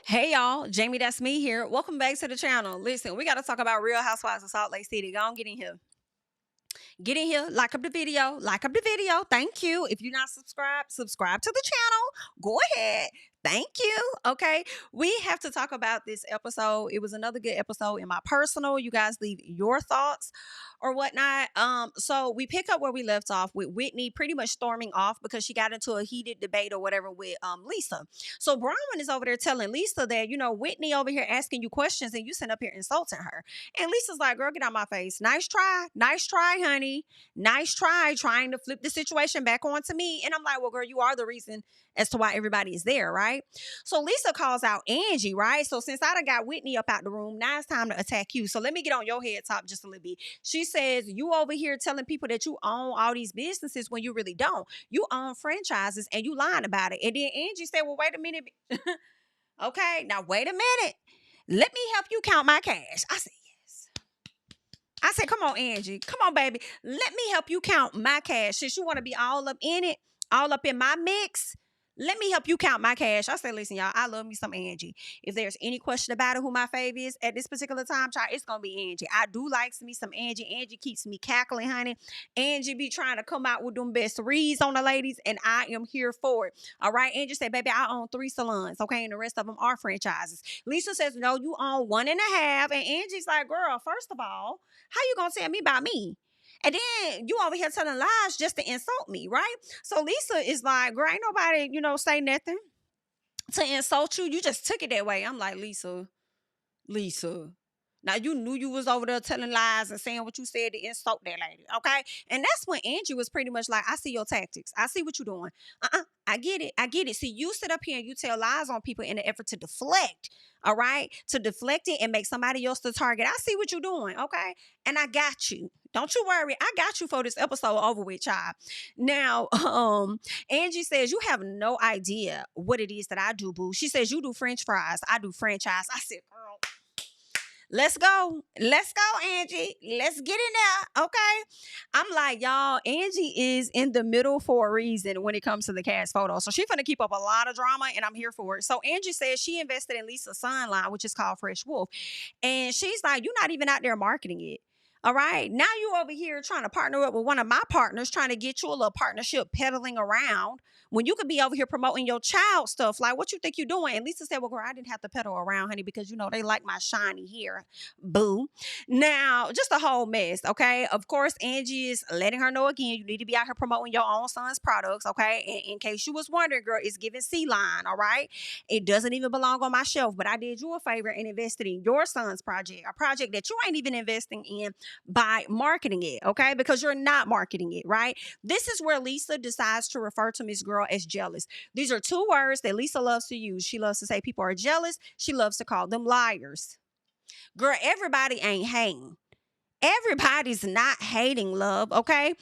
Hey y'all, Jamie, that's me here. Welcome back to the channel. Listen, we got to talk about Real Housewives of Salt Lake City. Go on, get in here. Get in here, like up the video, like up the video. Thank you. If you're not subscribed, subscribe to the channel. Go ahead. Thank you. Okay. We have to talk about this episode. It was another good episode in my personal. You guys leave your thoughts or whatnot. So we pick up where we left off with Whitney pretty much storming off because she got into a heated debate or whatever with Lisa. So Brian is over there telling Lisa that, Whitney over here asking you questions and you sitting up here insulting her. And Lisa's like, girl, get out my face. Nice try. Nice try, honey. Nice try trying to flip the situation back onto me. And I'm like, well, girl, you are the reason as to why everybody is there, right? So Lisa calls out Angie, right? So since I done got Whitney up out the room, now it's time to attack you. So let me get on your head top just a little bit. She says, you over here telling people that you own all these businesses when you really don't. You own franchises and you lying about it. And then Angie said, well, wait a minute. Okay, now wait a minute. Let me help you count my cash. I said, yes. I said, come on, Angie. Come on, baby. Let me help you count my cash. Since you want to be all up in it, all up in my mix, let me help you count my cash. I said, listen, y'all, I love me some Angie. If there's any question about it, who my fave is at this particular time, child, it's going to be Angie. I do like me some Angie. Angie keeps me cackling, honey. Angie be trying to come out with them best reads on the ladies, and I am here for it. All right. Angie said, baby, I own 3 salons. Okay. And the rest of them are franchises. Lisa says, no, you own 1.5. And Angie's like, girl, first of all, how you going to tell me about me? And then you over here telling lies just to insult me, right? So Lisa is like, girl, ain't nobody, say nothing to insult you. You just took it that way. I'm like, Lisa. Now you knew you was over there telling lies and saying what you said to insult that lady, okay? And that's when Angie was pretty much like, I see your tactics. I see what you're doing. I get it. See, you sit up here and you tell lies on people in an effort to deflect, all right? To deflect it and make somebody else the target. I see what you're doing, okay? And I got you. Don't you worry. I got you for this episode over with, child. Now, Angie says, you have no idea what it is that I do, boo. She says, you do French fries. I do franchise. I said, girl, let's go. Let's go, Angie. Let's get in there. Okay. I'm like, y'all, Angie is in the middle for a reason when it comes to the cast photo. So she's going to keep up a lot of drama and I'm here for it. So Angie says she invested in Lisa's son line, which is called Fresh Wolf. And she's like, you're not even out there marketing it. All right. Now you over here trying to partner up with one of my partners, trying to get you a little partnership peddling around when you could be over here promoting your child stuff. Like, what you think you're doing? And Lisa said, well, girl, I didn't have to peddle around, honey, because, they like my shiny hair. Boo. Now, just a whole mess. Okay. Of course, Angie is letting her know again, you need to be out here promoting your own son's products. Okay. And in case you was wondering, girl, it's giving C-line. All right. It doesn't even belong on my shelf, but I did you a favor and invested in your son's project, a project that you ain't even investing in by marketing it, okay? Because you're not marketing it, right? This is where Lisa decides to refer to Miss Girl as jealous. These are 2 words that Lisa loves to use. She loves to say people are jealous. She loves to call them liars. Girl, everybody ain't hating. Everybody's not hating, love, okay?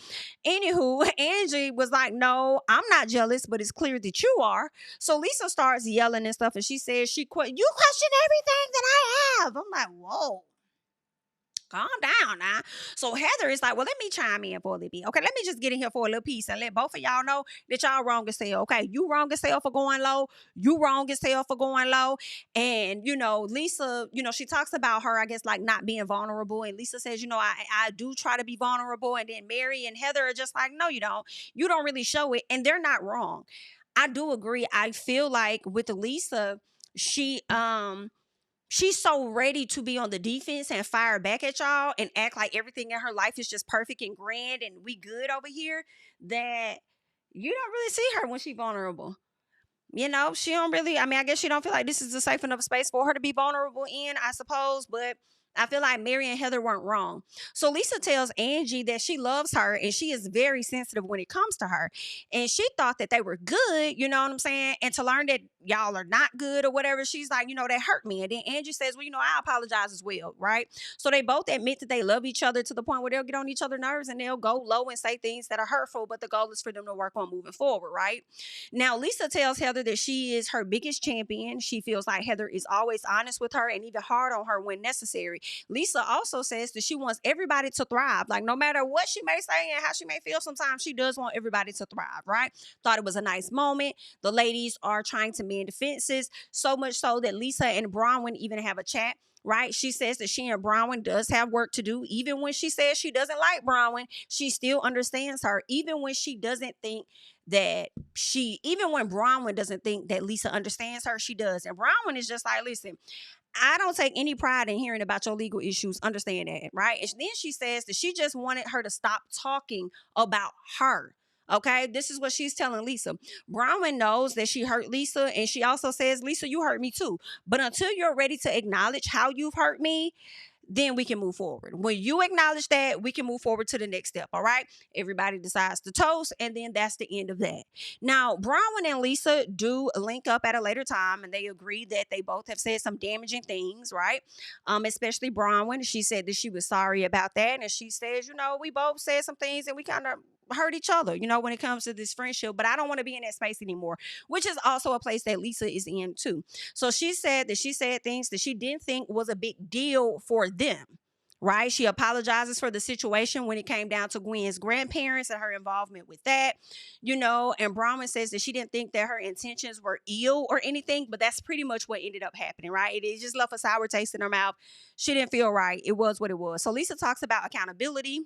Anywho, Angie was like, no, I'm not jealous, but it's clear that you are. So Lisa starts yelling and stuff, and she says you question everything that I have. I'm like, whoa. Calm down now. So Heather is like, well, let me chime in for a little bit. Okay, let me just get in here for a little piece and let both of y'all know that y'all wrong as hell. Okay, you wrong as hell for going low. You wrong as hell for going low. And, Lisa, she talks about her, I guess, like not being vulnerable. And Lisa says, I do try to be vulnerable. And then Mary and Heather are just like, no, you don't. You don't really show it. And they're not wrong. I do agree. I feel like with Lisa, she's so ready to be on the defense and fire back at y'all and act like everything in her life is just perfect and grand and we good over here that you don't really see her when she's vulnerable. She don't really, I guess she don't feel like this is a safe enough space for her to be vulnerable in, I suppose, but I feel like Mary and Heather weren't wrong. So Lisa tells Angie that she loves her and she is very sensitive when it comes to her. And she thought that they were good, you know what I'm saying? And to learn that y'all are not good or whatever, she's like, that hurt me. And then Angie says, well, I apologize as well, right? So they both admit that they love each other to the point where they'll get on each other's nerves and they'll go low and say things that are hurtful, but the goal is for them to work on moving forward, right? Now, Lisa tells Heather that she is her biggest champion. She feels like Heather is always honest with her and even hard on her when necessary. Lisa also says that she wants everybody to thrive. Like, no matter what she may say and how she may feel, sometimes she does want everybody to thrive, right? Thought it was a nice moment. The ladies are trying to mend fences, so much so that Lisa and Bronwyn even have a chat. Right? She says that she and Bronwyn does have work to do. Even when she says she doesn't like Bronwyn, she still understands her. Even when she doesn't think that even when Bronwyn doesn't think that Lisa understands her, she does. And Bronwyn is just like, listen, I don't take any pride in hearing about your legal issues. Understand that, right? And then she says that she just wanted her to stop talking about her. Okay, this is what she's telling Lisa. Bronwyn knows that she hurt Lisa, and she also says, Lisa, you hurt me too. But until you're ready to acknowledge how you've hurt me, then we can move forward. When you acknowledge that, we can move forward to the next step. All right. Everybody decides to toast, and then that's the end of that. Now, Bronwyn and Lisa do link up at a later time, and they agree that they both have said some damaging things, right? Especially Bronwyn. She said that she was sorry about that. And she says, we both said some things and we kind of hurt each other, when it comes to this friendship, but I don't want to be in that space anymore, which is also a place that Lisa is in too. So she said that she said things that she didn't think was a big deal for them. Right? She apologizes for the situation when it came down to Gwen's grandparents and her involvement with that, and Bronwyn says that she didn't think that her intentions were ill or anything, but that's pretty much what ended up happening, right? It just left a sour taste in her mouth. She didn't feel right. It was what it was. So Lisa talks about accountability.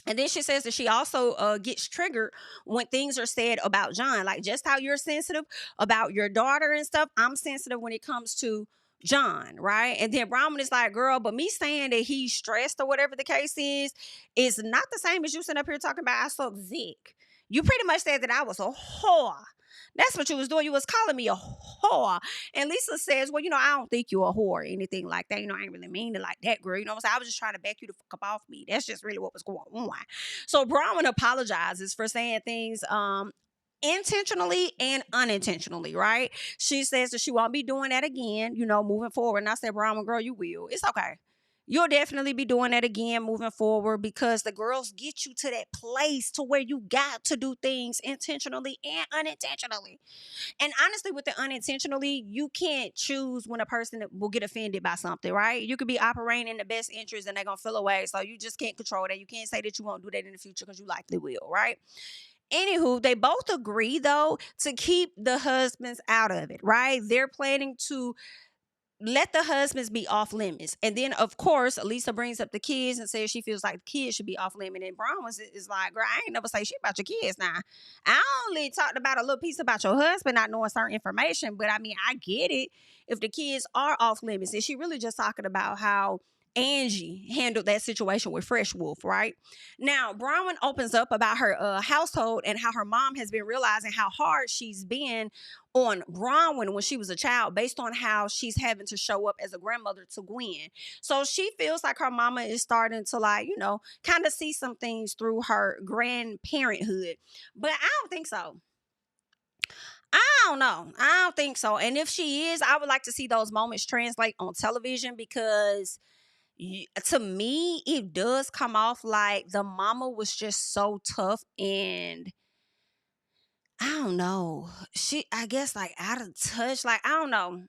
And then she says that she also gets triggered when things are said about John, like just how you're sensitive about your daughter and stuff. I'm sensitive when it comes to John, right? And then Bronwyn is like, girl, but me saying that he's stressed or whatever the case is not the same as you sitting up here talking about I suck Zeke. You pretty much said that I was a whore. That's what you was doing. You was calling me a whore. And Lisa says, well, I don't think you're a whore or anything like that. I ain't really mean it like that, girl. You know what I'm saying? I was just trying to back you the fuck up off me. That's just really what was going on. So Bronwyn apologizes for saying things intentionally and unintentionally, right? She says that she won't be doing that again, moving forward. And I said, Bronwyn, girl, you will. It's okay. You'll definitely be doing that again moving forward, because the girls get you to that place to where you got to do things intentionally and unintentionally. And honestly, with the unintentionally, you can't choose when a person will get offended by something, right? You could be operating in the best interest and they're going to feel away. So you just can't control that. You can't say that you won't do that in the future because you likely will, right? Anywho, they both agree, though, to keep the husbands out of it, right? They're planning to let the husbands be off limits. And then, of course, Lisa brings up the kids and says she feels like the kids should be off limits. And Bronwyn is like, girl, I ain't never say shit about your kids now. I only talked about a little piece about your husband not knowing certain information. But, I mean, I get it if the kids are off limits. And she really just talking about how Angie handled that situation with Fresh Wolf, right? Now, Bronwyn opens up about her household and how her mom has been realizing how hard she's been on Bronwyn when she was a child, based on how she's having to show up as a grandmother to Gwen. So she feels like her mama is starting to kind of see some things through her grandparenthood. But I don't think so. I don't know. I don't think so. And if she is, I would like to see those moments translate on television, because to me, it does come off like the mama was just so tough, and I don't know. I guess, like, out of touch. Like, I don't know.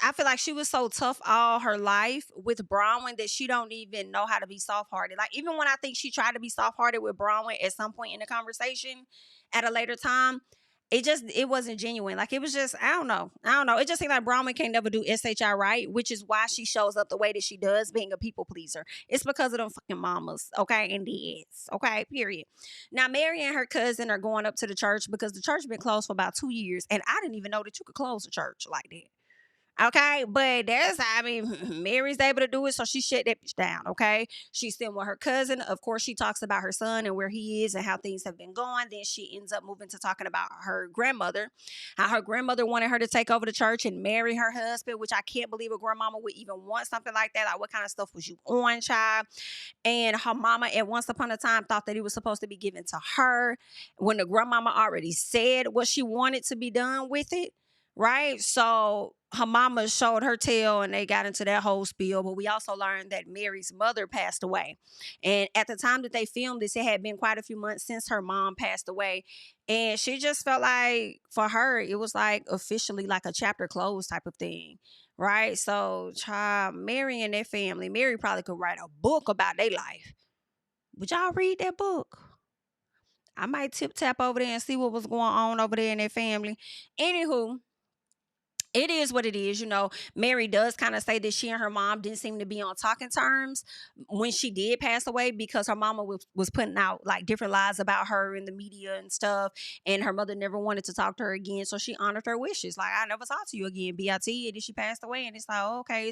I feel like she was so tough all her life with Bronwyn that she don't even know how to be soft-hearted. Like, even when I think she tried to be soft-hearted with Bronwyn at some point in the conversation at a later time, it wasn't genuine. Like, it was just, I don't know. It just seemed like Bronwyn can't never do SHI right, which is why she shows up the way that she does, being a people pleaser. It's because of them fucking mamas, okay, and dads, okay, period. Now, Mary and her cousin are going up to the church because the church has been closed for about 2 years, and I didn't even know that you could close a church like that. Okay, but Mary's able to do it, so she shut that bitch down. Okay, she's sitting with her cousin. Of course, she talks about her son and where he is and how things have been going. Then she ends up moving to talking about her grandmother, how her grandmother wanted her to take over the church and marry her husband, which I can't believe a grandmama would even want something like that. Like, what kind of stuff was you on, child? And her mama, at once upon a time, thought that it was supposed to be given to her, when the grandmama already said what she wanted to be done with it. Right? So her mama showed her tail and they got into that whole spiel. But we also learned that Mary's mother passed away. And at the time that they filmed this, it had been quite a few months since her mom passed away. And she just felt like, for her, it was like officially like a chapter closed type of thing. Right? So, child, Mary and their family, Mary probably could write a book about their life. Would y'all read that book? I might tap over there and see what was going on over there in their family. Anywho, It is what it is. Mary does kind of say that she and her mom didn't seem to be on talking terms when she did pass away, because her mama was putting out like different lies about her in the media and stuff. And her mother never wanted to talk to her again. So she honored her wishes. Like, I never talk to you again, BIT. And then she passed away. And it's like, oh, okay,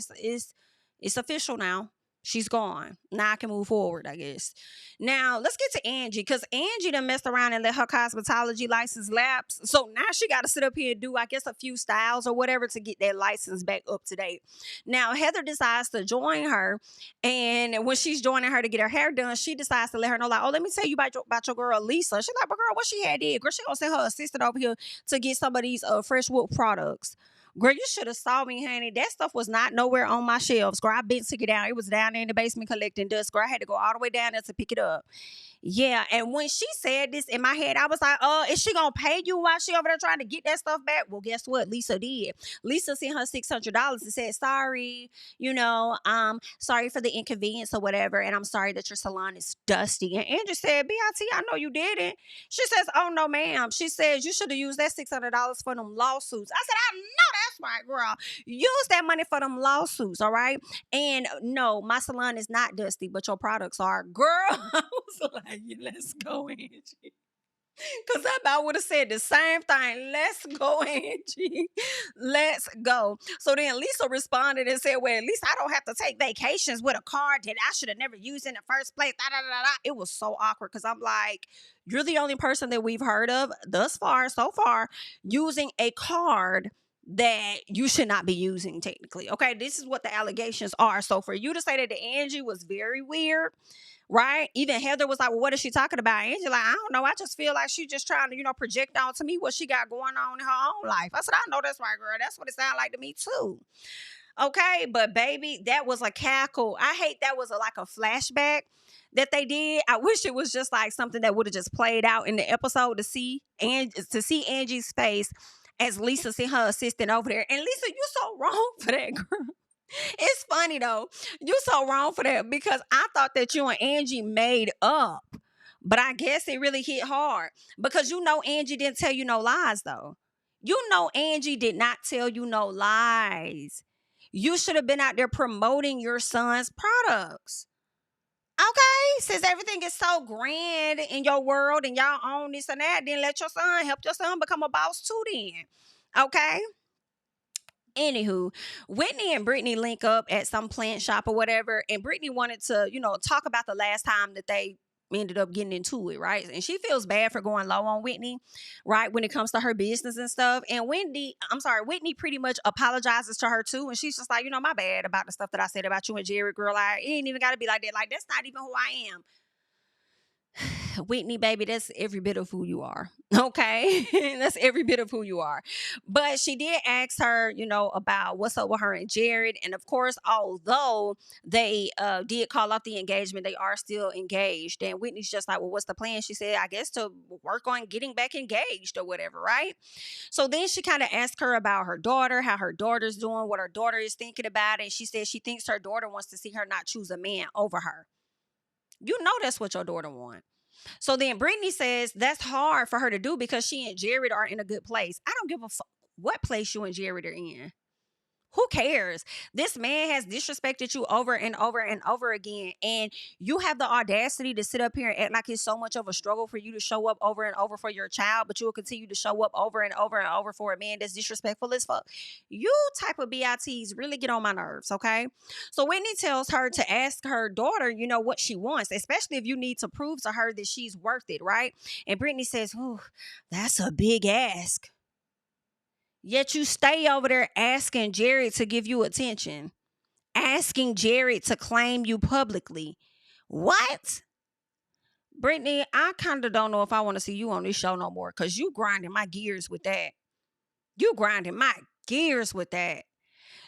it's official now. She's gone. Now I can move forward, I guess. Now let's get to Angie, because Angie done messed around and let her cosmetology license lapse. So now she got to sit up here and do, I guess, a few styles or whatever to get that license back up to date. Now Heather decides to join her, and when she's joining her to get her hair done, she decides to let her know, like, oh, let me tell you about your girl Lisa. She's like, but girl, what she had did? Girl, she gonna send her assistant over here to get some of these fresh wood products. Girl, you should have saw me, honey. That stuff was not nowhere on my shelves. Girl, I been took it down. It was down there in the basement collecting dust. Girl, I had to go all the way down there to pick it up. Yeah, and when she said this in my head, I was like, is she gonna pay you while she over there trying to get that stuff back? Well, guess what? Lisa did. Lisa sent her $600 and said, sorry, sorry for the inconvenience or whatever, and I'm sorry that your salon is dusty. And Andrew said, BIT, I know you didn't. She says, oh no, ma'am. She says, you should have used that $600 for them lawsuits. I said, I know that's right, girl. Use that money for them lawsuits, all right? And no, my salon is not dusty, but your products are. Girl, I was like, let's go, Angie. Because I about would have said the same thing. Let's go, Angie. Let's go. So then Lisa responded and said, well, at least I don't have to take vacations with a card that I should have never used in the first place. Da, da, da, da. It was so awkward because I'm like, you're the only person that we've heard of so far, using a card that you should not be using technically. Okay, this is what the allegations are. So for you to say that the Angie was very weird, right? Even Heather was like, well, what is she talking about? Angie like, I don't know. I just feel like she's just trying to, project onto me what she got going on in her own life. I said, I know that's right, girl. That's what it sounded like to me too. Okay, but baby, that was a cackle. I hate that was like a flashback that they did. I wish it was just like something that would have just played out in the episode to see Angie's face as Lisa sent her assistant over there. And Lisa, you so wrong for that, girl. It's funny though. You so wrong for that, because I thought that you and Angie made up. But I guess it really hit hard, because Angie didn't tell you no lies though. Angie did not tell you no lies. You should have been out there promoting your son's products. Okay, since everything is so grand in your world and y'all own this and that, then let your son help your son become a boss too then. Okay? Anywho, Whitney and Brittany link up at some plant shop or whatever, and Brittany wanted to, talk about the last time that they ended up getting into it, right? And she feels bad for going low on Whitney, right, when it comes to her business and stuff. And Whitney pretty much apologizes to her too, and she's just like, my bad about the stuff that I said about you and Jared, girl. It ain't even got to be like that. Like, that's not even who I am. Whitney, baby, that's every bit of who you are. Okay. That's every bit of who you are. But she did ask her, about what's up with her and Jared. And of course, although they did call off the engagement, they are still engaged. And Whitney's just like, well, what's the plan? She said, I guess to work on getting back engaged or whatever, right? So then she kind of asked her about her daughter, how her daughter's doing, what her daughter is thinking about it. And she said she thinks her daughter wants to see her not choose a man over her. That's what your daughter wants. So then Brittany says that's hard for her to do because she and Jared are in a good place. I don't give a fuck what place you and Jared are in. Who cares? This man has disrespected you over and over and over again. And you have the audacity to sit up here and act like it's so much of a struggle for you to show up over and over for your child, but you will continue to show up over and over and over for a man that's disrespectful as fuck. You type of BITs really get on my nerves, okay? So Whitney tells her to ask her daughter, what she wants, especially if you need to prove to her that she's worth it, right? And Brittany says, ooh, that's a big ask. Yet you stay over there asking Jared to give you attention, asking Jared to claim you publicly. What? Brittany, I kind of don't know if I want to see you on this show no more, because you grinding my gears with that.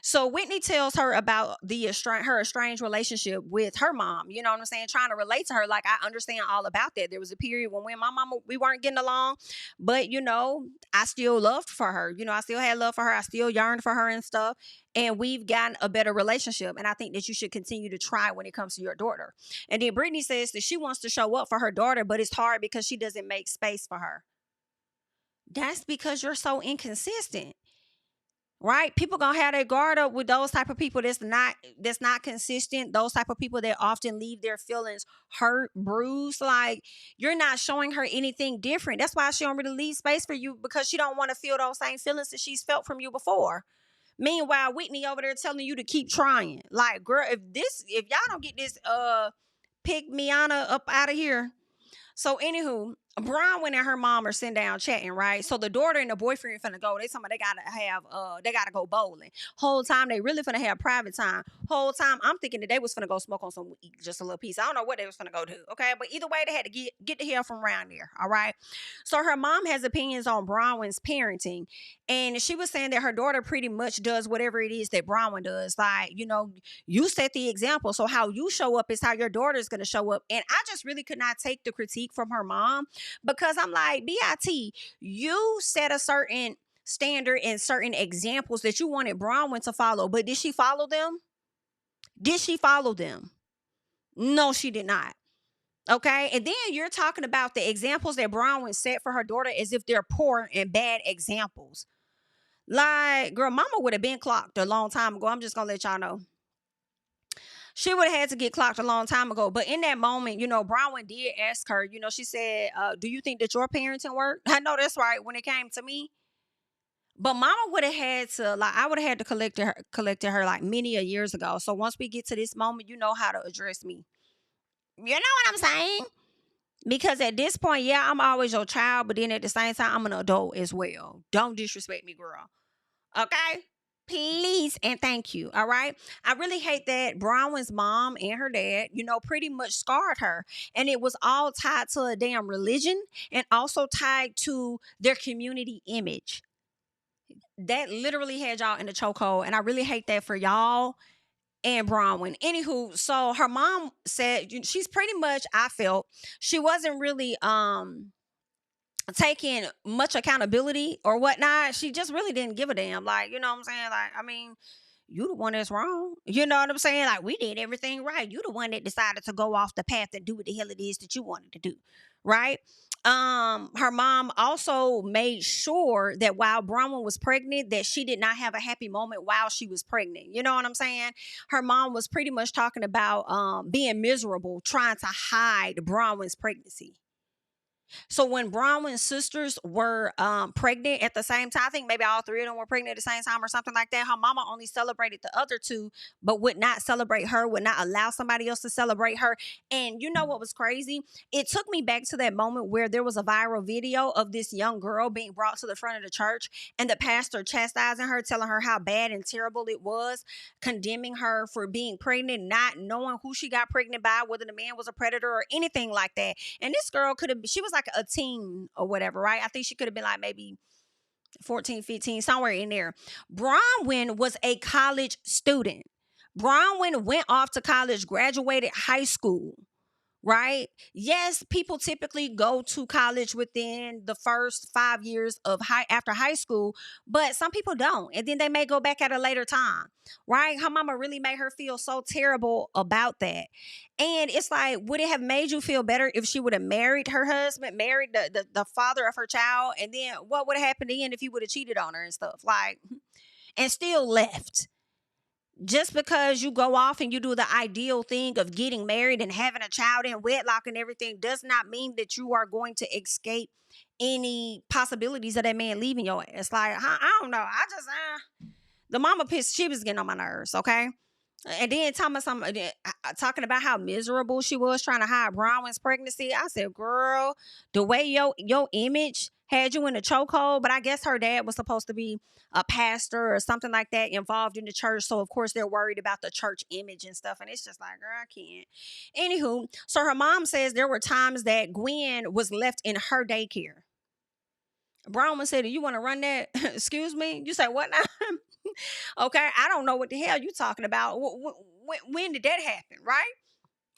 So Whitney tells her about her estranged relationship with her mom. You know what I'm saying? Trying to relate to her. Like, I understand all about that. There was a period when my mama, we weren't getting along, but I still loved for her. I still had love for her. I still yearned for her and stuff. And we've gotten a better relationship. And I think that you should continue to try when it comes to your daughter. And then Brittany says that she wants to show up for her daughter, but it's hard because she doesn't make space for her. That's because you're so inconsistent. right? People gonna have their guard up with those type of people that's not consistent. Those type of people that often leave their feelings hurt, bruised. Like, you're not showing her anything different. That's why she don't really leave space for you, because she don't want to feel those same feelings that she's felt from you before. Meanwhile, Whitney over there telling you to keep trying. Like, girl, if y'all don't get this pick Miana up out of here. So anywho, Bronwyn and her mom are sitting down chatting, right? So the daughter and the boyfriend finna go. They gotta go bowling. Whole time they really finna have private time. Whole time I'm thinking that they was finna go smoke on some weed, just a little piece. I don't know what they was finna go do, okay? But either way, they had to get the hell from around there, all right? So her mom has opinions on Bronwyn's parenting, and she was saying that her daughter pretty much does whatever it is that Bronwyn does. Like, you set the example, so how you show up is how your daughter's gonna show up. And I just really could not take the critique from her mom, because I'm like, BIT, you set a certain standard and certain examples that you wanted Bronwyn to follow, but did she follow them? Did she follow them? No, she did not. Okay. And then you're talking about the examples that Bronwyn set for her daughter as if they're poor and bad examples. Like, girl, mama would have been clocked a long time ago. I'm just going to let y'all know. She would have had to get clocked a long time ago. But in that moment, Bronwyn did ask her, she said, do you think that your parenting worked? I know that's right when it came to me. But mama would have had to, like, I would have had to collected her like many a years ago. So once we get to this moment, you know how to address me. You know what I'm saying? Because at this point, yeah, I'm always your child, but then at the same time, I'm an adult as well. Don't disrespect me, girl. Okay? Please and thank you. All right. I really hate that Bronwyn's mom and her dad, pretty much scarred her. And it was all tied to a damn religion, and also tied to their community image. That literally had y'all in the chokehold. And I really hate that for y'all and Bronwyn. Anywho, so her mom said she's pretty much, I felt, she wasn't really taking much accountability or whatnot. She just really didn't give a damn. Like, you know what I'm saying? Like, I mean, you the one that's wrong. You know what I'm saying? Like, we did everything right. You the one that decided to go off the path and do what the hell it is that you wanted to do. Right? Her mom also made sure that while Bronwyn was pregnant, that she did not have a happy moment while she was pregnant. You know what I'm saying? Her mom was pretty much talking about being miserable, trying to hide Bronwyn's pregnancy. So when Bronwyn's sisters were pregnant at the same time, I think maybe all three of them were pregnant at the same time or something like that. Her mama only celebrated the other two, but would not celebrate her, would not allow somebody else to celebrate her. And you know what was crazy? It took me back to that moment where there was a viral video of this young girl being brought to the front of the church, and the pastor chastising her, telling her how bad and terrible it was, condemning her for being pregnant, not knowing who she got pregnant by, whether the man was a predator or anything like that. And this girl she was like a teen or whatever, right? I think she could have been like maybe 14, 15, somewhere in there. Bronwyn was a college student. Bronwyn went off to college, graduated high school, right? Yes, people typically go to college within the first 5 years of after high school, but some people don't, and then they may go back at a later time, right? Her mama really made her feel so terrible about that. And it's like, would it have made you feel better if she would have married her husband, married the father of her child, and then what would have happened then if he would have cheated on her and stuff, like, and still left? Just because you go off and you do the ideal thing of getting married and having a child in wedlock and everything does not mean that you are going to escape any possibilities of that man leaving your ass. Like, I don't know. I just, the mama pissed, she was getting on my nerves, okay? And then talking about how miserable she was trying to hide Bronwyn's pregnancy. I said, girl, the way your image had you in a chokehold, but I guess her dad was supposed to be a pastor or something like that, involved in the church. So of course they're worried about the church image and stuff. And it's just like, girl, I can't. Anywho, so her mom says there were times that Gwen was left in her daycare. Bronwyn said, do you want to run that? Excuse me? You say what now? Okay, I don't know what the hell you talking about. When did that happen, right?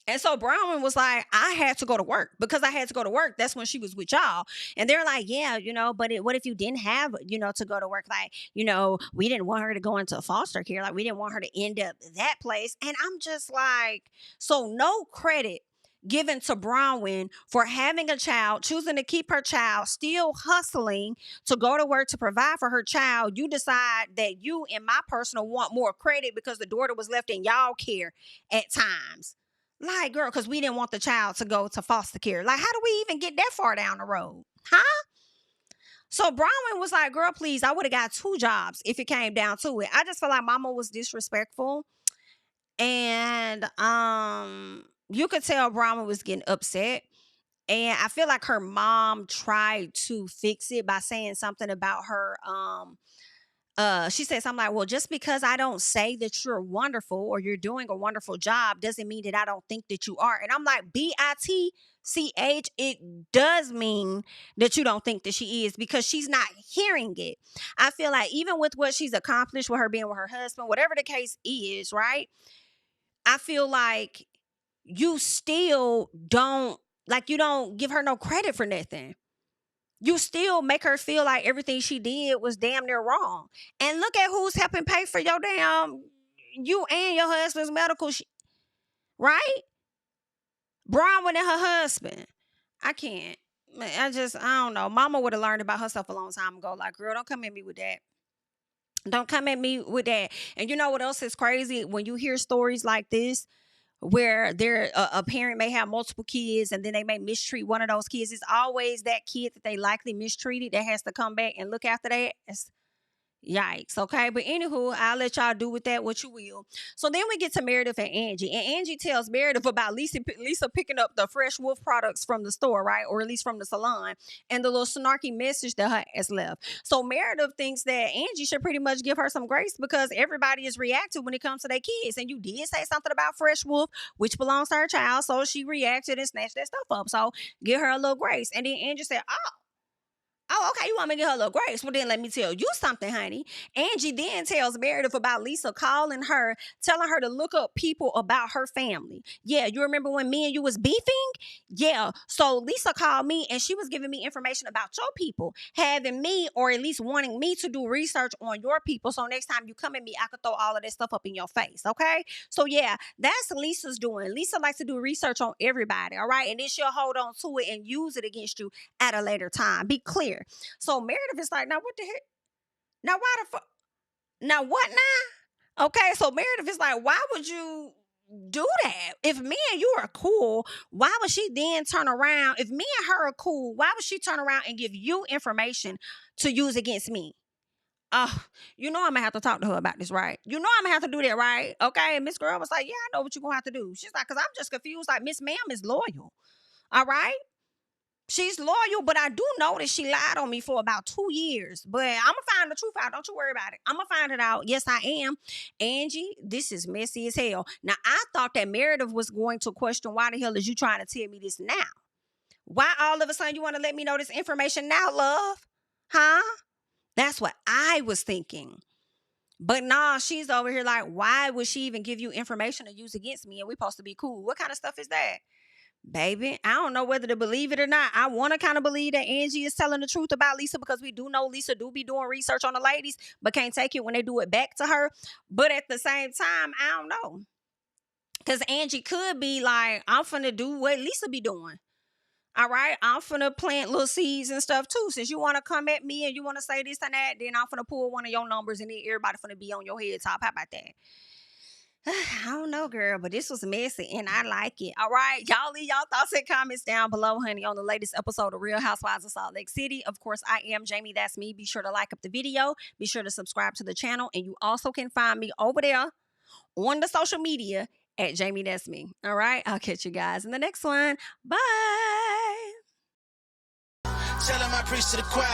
And so Bronwyn was like, I had to go to work. Because I had to go to work, that's when she was with y'all. And they're like, yeah, but what if you didn't have, to go to work? Like, we didn't want her to go into foster care. Like, we didn't want her to end up that place. And I'm just like, so no credit given to Bronwyn for having a child, choosing to keep her child, still hustling to go to work to provide for her child. You decide that you, in my personal, want more credit because the daughter was left in y'all care at times. Like, girl, because we didn't want the child to go to foster care. Like, how do we even get that far down the road? Huh? So Bronwyn was like, girl, please, I would have got 2 jobs if it came down to it. I just feel like mama was disrespectful. And you could tell Bronwyn was getting upset. And I feel like her mom tried to fix it by saying something about her. She said something like, well, just because I don't say that you're wonderful or you're doing a wonderful job doesn't mean that I don't think that you are. And I'm like, BITCH, it does mean that you don't think that she is, because she's not hearing it. I feel like even with what she's accomplished with her being with her husband, whatever the case is, right? I feel like you still don't, like, you don't give her no credit for nothing. You still make her feel like everything she did was damn near wrong. And look at who's helping pay for your damn, you and your husband's medical right? Bronwyn and her husband. I can't. I don't know. Mama would have learned about herself a long time ago. Like, girl, don't come at me with that. Don't come at me with that. And you know what else is crazy? When you hear stories like this, where a parent may have multiple kids and then they may mistreat one of those kids, it's always that kid that they likely mistreated that has to come back and look after that. Yikes. Okay. But anywho, I'll let y'all do with that what you will. So then we get to Meredith and Angie. And Angie tells Meredith about Lisa picking up the Fresh Wolf products from the store, right? Or at least from the salon. And the little snarky message that her ass left. So Meredith thinks that Angie should pretty much give her some grace because everybody is reactive when it comes to their kids. And you did say something about Fresh Wolf, which belongs to her child. So she reacted and snatched that stuff up. So give her a little grace. And then Angie said, oh, okay, you want me to get her a little grace? Well, then let me tell you something, honey. Angie then tells Meredith about Lisa calling her, telling her to look up people about her family. Yeah, you remember when me and you was beefing? Yeah, so Lisa called me and she was giving me information about your people, having me, or at least wanting me to do research on your people. So next time you come at me, I could throw all of that stuff up in your face, okay? So yeah, that's Lisa's doing. Lisa likes to do research on everybody, all right? And then she'll hold on to it and use it against you at a later time. Be clear. So Meredith is like, now what the heck? Now why the fuck? Now what now? Okay, so Meredith is like, why would you do that? If me and you are cool, why would she then turn around? If me and her are cool, why would she turn around and give you information to use against me? You know I'm gonna have to talk to her about this, right? You know I'm gonna have to do that, right? Okay, Miss Girl was like, yeah, I know what you're gonna have to do. She's like, because I'm just confused. Like, Miss Ma'am is loyal. All right? She's loyal, but I do know that she lied on me for about 2 years. But I'm going to find the truth out. Don't you worry about it. I'm going to find it out. Yes, I am. Angie, this is messy as hell. Now, I thought that Meredith was going to question, why the hell is you trying to tell me this now? Why all of a sudden you want to let me know this information now, love? Huh? That's what I was thinking. But nah, she's over here like, why would she even give you information to use against me? And we're supposed to be cool. What kind of stuff is that? Baby, I don't know whether to believe it or not. I want to kind of believe that Angie is telling the truth about Lisa because we do know Lisa do be doing research on the ladies, but can't take it when they do it back to her. But at the same time, I don't know. Because Angie could be like, I'm finna do what Lisa be doing. All right? I'm finna plant little seeds and stuff too. Since you want to come at me and you want to say this and that, then I'm finna pull one of your numbers and then everybody finna be on your head top. How about that? I don't know, girl, but this was messy and I like it. All right. Y'all leave y'all thoughts and comments down below, honey, on the latest episode of Real Housewives of Salt Lake City. Of course, I am Jamie. That's me. Be sure to like up the video. Be sure to subscribe to the channel. And you also can find me over there on the social media at JamiThatsMe. All right. I'll catch you guys in the next one. Bye. Tell him I preach to the choir.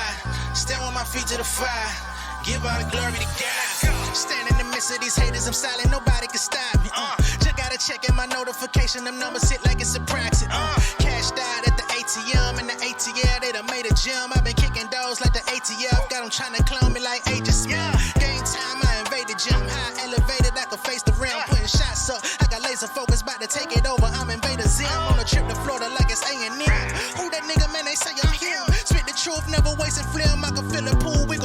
Stand with my feet to the fire. Give all the glory to God. Stand in the midst of these haters, I'm silent, nobody can stop me. Just gotta check in my notification, them numbers hit like it's a proxy. Cashed out at the ATM, and the ATL, they done made a gym. I've been kicking doors like the ATF, got them trying to clone me like Agent Smith. Game time, I invaded gym, high elevated, I can face the rim. Putting shots up, I got laser focus, about to take it over, I'm Invader Zim. On a trip to Florida like it's A&M. Who that nigga, man, they say I'm him. Spit the truth, never wasting film, I can feel the pool with